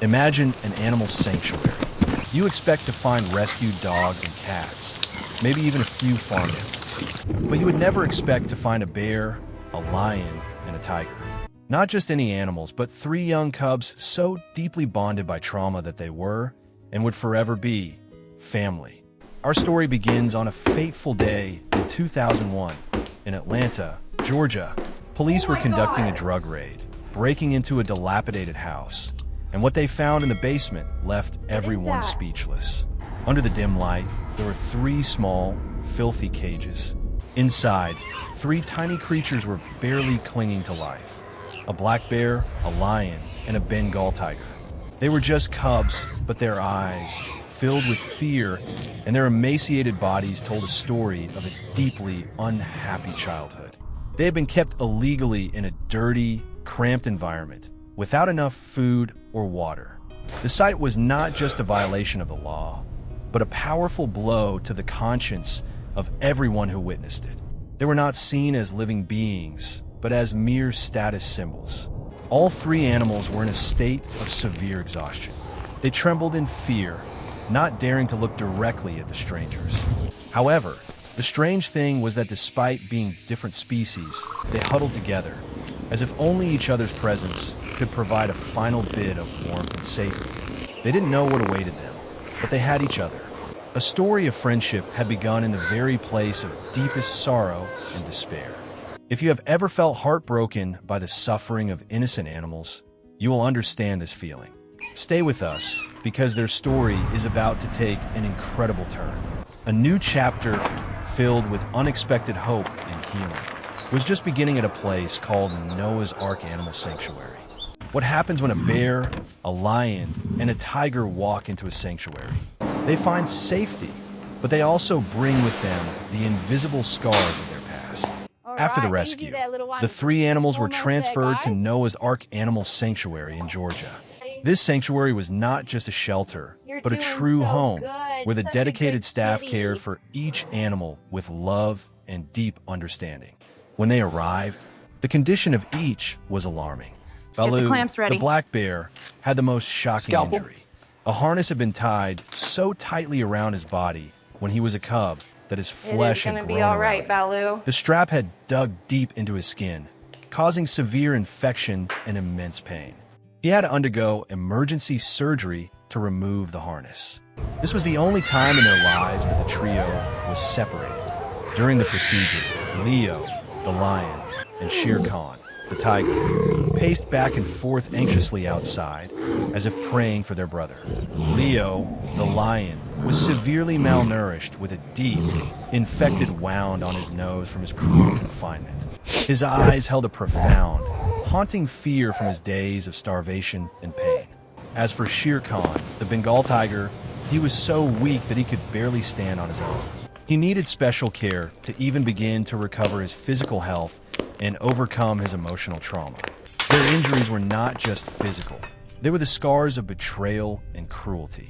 Imagine an animal sanctuary. You expect to find rescued dogs and cats, maybe even a few farm animals. But you would never expect to find a bear, a lion, and a tiger. Not just any animals, but three young cubs so deeply bonded by trauma that they were, and would forever be, family. Our story begins on a fateful day in 2001. In Atlanta, Georgia, police were conducting a drug raid, breaking into a dilapidated house. And what they found in the basement left everyone speechless. Under the dim light, there were three small, filthy cages. Inside, three tiny creatures were barely clinging to life. A black bear, a lion, and a Bengal tiger. They were just cubs, but their eyes, filled with fear, and their emaciated bodies told a story of a deeply unhappy childhood. They had been kept illegally in a dirty, cramped environment, without enough food or water. The sight was not just a violation of the law, but a powerful blow to the conscience of everyone who witnessed it. They were not seen as living beings, but as mere status symbols. All three animals were in a state of severe exhaustion. They trembled in fear, not daring to look directly at the strangers. However, the strange thing was that despite being different species, they huddled together, as if only each other's presence could provide a final bit of warmth and safety. They didn't know what awaited them, but they had each other. A story of friendship had begun in the very place of deepest sorrow and despair. If you have ever felt heartbroken by the suffering of innocent animals, you will understand this feeling. Stay with us, because their story is about to take an incredible turn. A new chapter filled with unexpected hope and healing was just beginning at a place called Noah's Ark Animal Sanctuary. What happens when a bear, a lion, and a tiger walk into a sanctuary? They find safety, but they also bring with them the invisible scars of their past. After the rescue, the three animals were transferred to Noah's Ark Animal Sanctuary in Georgia. This sanctuary was not just a shelter, but a true home, where the dedicated staff cared for each animal with love and deep understanding. When they arrived, the condition of each was alarming. Baloo, the black bear, had the most shocking injury. A harness had been tied so tightly around his body when he was a cub that his flesh had grown be all right, Baloo. The strap had dug deep into his skin, causing severe infection and immense pain. He had to undergo emergency surgery to remove the harness. This was the only time in their lives that the trio was separated. During the procedure, Leo, the lion, and Shere Khan, the tiger, paced back and forth anxiously outside, as if praying for their brother. Leo, the lion, was severely malnourished with a deep, infected wound on his nose from his cruel confinement. His eyes held a profound, haunting fear from his days of starvation and pain. As for Shere Khan, the Bengal tiger, he was so weak that he could barely stand on his own. He needed special care to even begin to recover his physical health and overcome his emotional trauma. Their injuries were not just physical. They were the scars of betrayal and cruelty.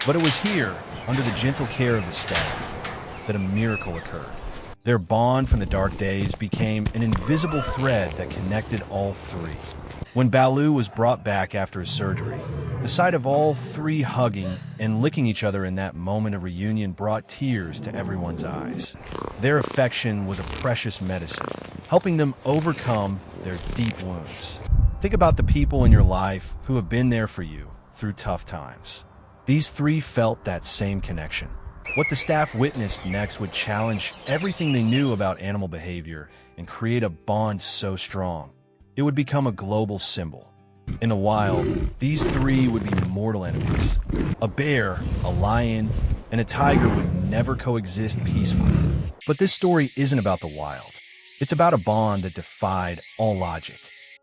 But it was here, under the gentle care of the staff, that a miracle occurred. Their bond from the dark days became an invisible thread that connected all three. When Baloo was brought back after his surgery, the sight of all three hugging and licking each other in that moment of reunion brought tears to everyone's eyes. Their affection was a precious medicine, helping them overcome their deep wounds. Think about the people in your life who have been there for you through tough times. These three felt that same connection. What the staff witnessed next would challenge everything they knew about animal behavior and create a bond so strong it would become a global symbol. In the wild, these three would be mortal enemies. A bear, a lion, and a tiger would never coexist peacefully. But this story isn't about the wild. It's about a bond that defied all logic.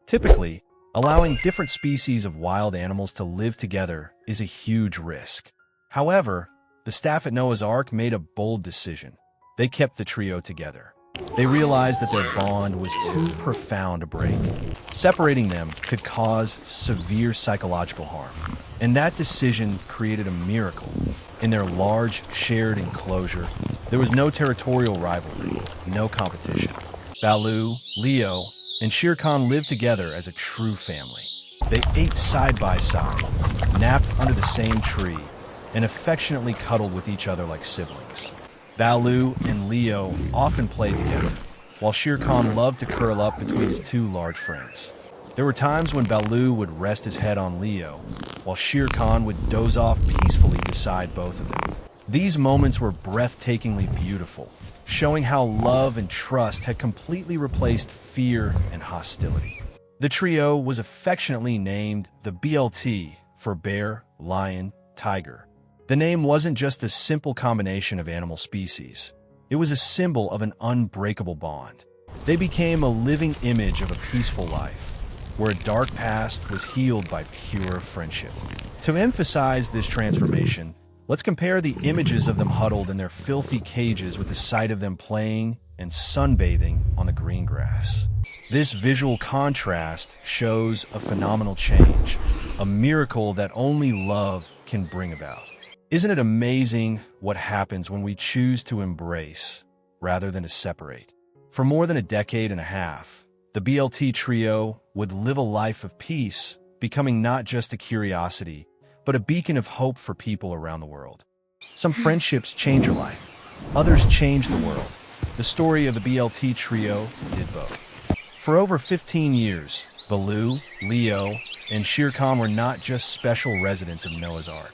Typically, allowing different species of wild animals to live together is a huge risk. However, the staff at Noah's Ark made a bold decision. They kept the trio together. They realized that their bond was too profound to break. Separating them could cause severe psychological harm. And that decision created a miracle. In their large, shared enclosure, there was no territorial rivalry, no competition. Baloo, Leo, and Shere Khan lived together as a true family. They ate side by side, napped under the same tree, and affectionately cuddled with each other like siblings. Baloo and Leo often played together, while Shere Khan loved to curl up between his two large friends. There were times when Baloo would rest his head on Leo, while Shere Khan would doze off peacefully beside both of them. These moments were breathtakingly beautiful, showing how love and trust had completely replaced fear and hostility. The trio was affectionately named the BLT for bear, lion, tiger. The name wasn't just a simple combination of animal species. It was a symbol of an unbreakable bond. They became a living image of a peaceful life, where a dark past was healed by pure friendship. To emphasize this transformation, let's compare the images of them huddled in their filthy cages with the sight of them playing and sunbathing on the green grass. This visual contrast shows a phenomenal change, a miracle that only love can bring about. Isn't it amazing what happens when we choose to embrace rather than to separate? For more than a decade and a half, the BLT trio would live a life of peace, becoming not just a curiosity, but a beacon of hope for people around the world. Some friendships change your life, others change the world. The story of the BLT trio did both. For over 15 years, Baloo, Leo, and Shere Khan were not just special residents of Noah's Ark.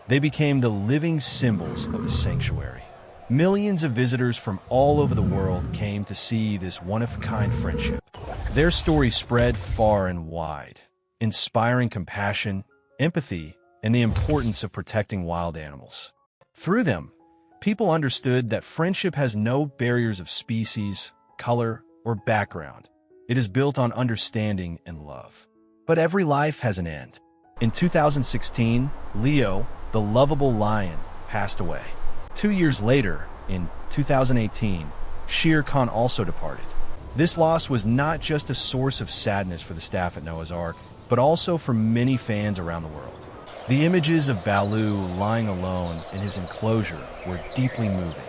They became the living symbols of the sanctuary. Millions of visitors from all over the world came to see this one-of-a-kind friendship. Their story spread far and wide, inspiring compassion, empathy, and the importance of protecting wild animals. Through them, people understood that friendship has no barriers of species, color, or background. It is built on understanding and love. But every life has an end. In 2016, Leo, the lovable lion, passed away. 2 years later, in 2018, Shere Khan also departed. This loss was not just a source of sadness for the staff at Noah's Ark, but also for many fans around the world. The images of Baloo lying alone in his enclosure were deeply moving.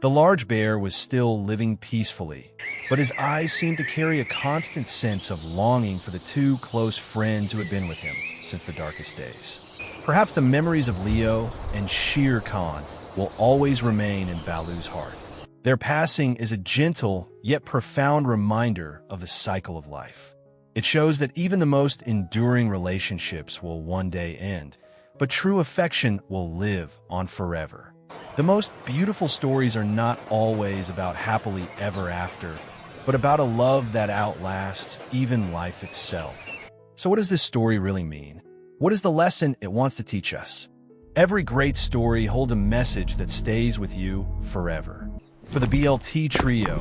The large bear was still living peacefully, but his eyes seemed to carry a constant sense of longing for the two close friends who had been with him since the darkest days. Perhaps the memories of Leo and Shere Khan will always remain in Baloo's heart. Their passing is a gentle yet profound reminder of the cycle of life. It shows that even the most enduring relationships will one day end, but true affection will live on forever. The most beautiful stories are not always about happily ever after, but about a love that outlasts even life itself. So what does this story really mean? What is the lesson it wants to teach us? Every great story holds a message that stays with you forever. For the BLT trio,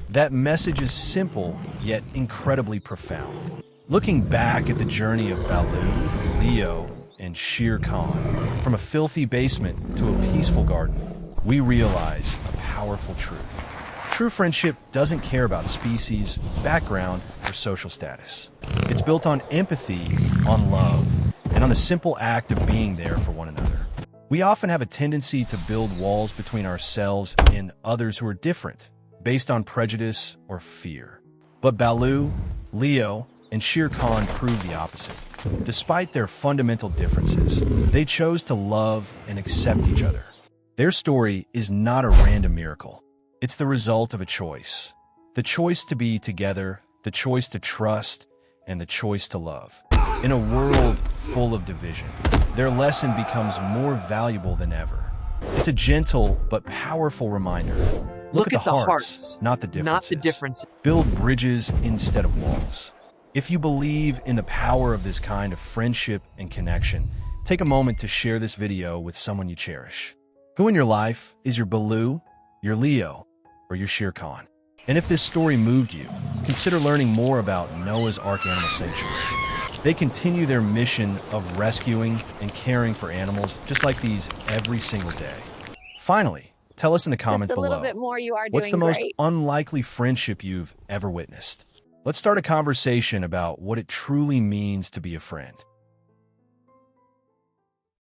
that message is simple yet incredibly profound. Looking back at the journey of Baloo, Leo, and Shere Khan, from a filthy basement to a peaceful garden, we realize a powerful truth. True friendship doesn't care about species, background, or social status. It's built on empathy, on love, and on the simple act of being there for one another. We often have a tendency to build walls between ourselves and others who are different, based on prejudice or fear. But Baloo, Leo, and Shere Khan proved the opposite. Despite their fundamental differences, they chose to love and accept each other. Their story is not a random miracle. It's the result of a choice. The choice to be together, the choice to trust, and the choice to love. In a world full of division, their lesson becomes more valuable than ever. It's a gentle but powerful reminder. Look at the hearts, not the differences. Build bridges instead of walls. If you believe in the power of this kind of friendship and connection, take a moment to share this video with someone you cherish. Who in your life is your Baloo, your Leo, or your Shere Khan? And if this story moved you, consider learning more about Noah's Ark Animal Sanctuary. They continue their mission of rescuing and caring for animals just like these every single day. Finally, tell us in the comments below, what's the most unlikely friendship you've ever witnessed? Let's start a conversation about what it truly means to be a friend.